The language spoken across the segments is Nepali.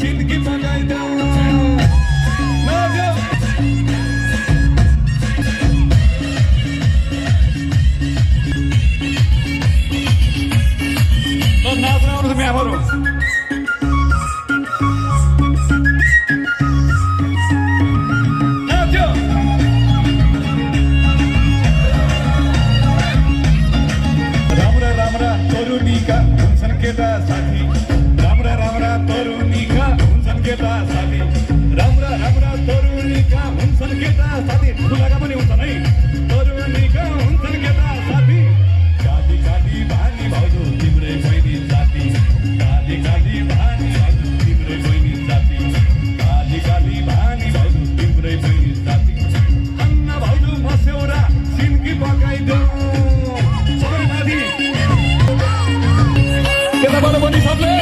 सिन्की पकाइदेऊ नाच्न आउनु छ म्यामहरू तरुणीका हुन्छन् केटा साथी राम्रा राम्रा तरुणीका हुन्छन् केटा साथी राम्रा राम्रा तरुणीका हुन्छन् केटा साथी ठुलाका पनि हुन्छन् है तरुणीका हुन्छन् केटा साथी काली काली भानी भाउजू तिम्रै बहिनी जाति काली काली भानी भाउजू तिम्रै बहिनी जाति काली काली भानी भाउजू तिम्रै बहिनी जाति अन्ना भाउजू मस्यौरा सिन्की पकाइदेऊ केटाबाट पनि सबले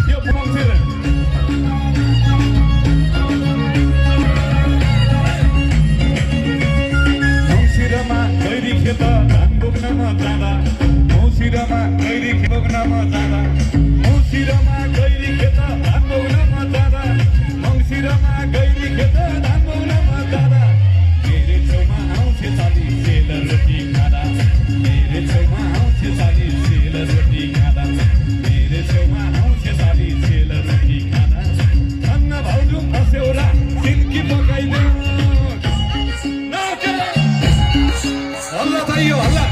यो मङ्सिर मङ्सिरमा गैरी खेत धान बोक्नमा जाँदा मौसिरमा गैरी बोक्नमा जाँदा मौसिरमा गैरी खेत धान बोक्नमा जाँदा मङ्सिरमा गैरी खेत धान बोक्नमा जाँदा मेरो छेउमा आउँछ साली सेल रोटी खाँदा मेरो छेउमा आउँछ साली सेल रोटी खाँदा मेरो छेउमा आउँछ साली सेल रोटी खाँदा अन्न भाउजू मस्यौरा सिन्की पकाइदेऊ हल्ला चाहियो हल्ला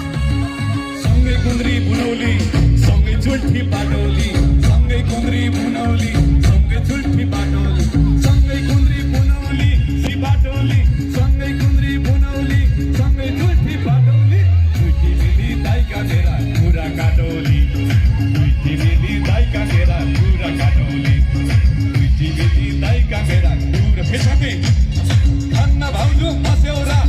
सँगै गुन्द्री बुनौली सँगै झुल्ठी बाटोली सँगै गुन्द्री बुनौली सँगै झुल्ठी बाटोली सँगै गुन्द्री बुनौली सी बाटोली सँगै गुन्द्री बुनौली सँगै झुल्ठी बाटोली दुईटी मिली दाइ काटेर कुरा काटोली दुईटी मिली दाइ काटेर कुरा काटोली दुईटी मिली दाइ काटेर कुरा फेसके खान्न भाउजू मस्यौरा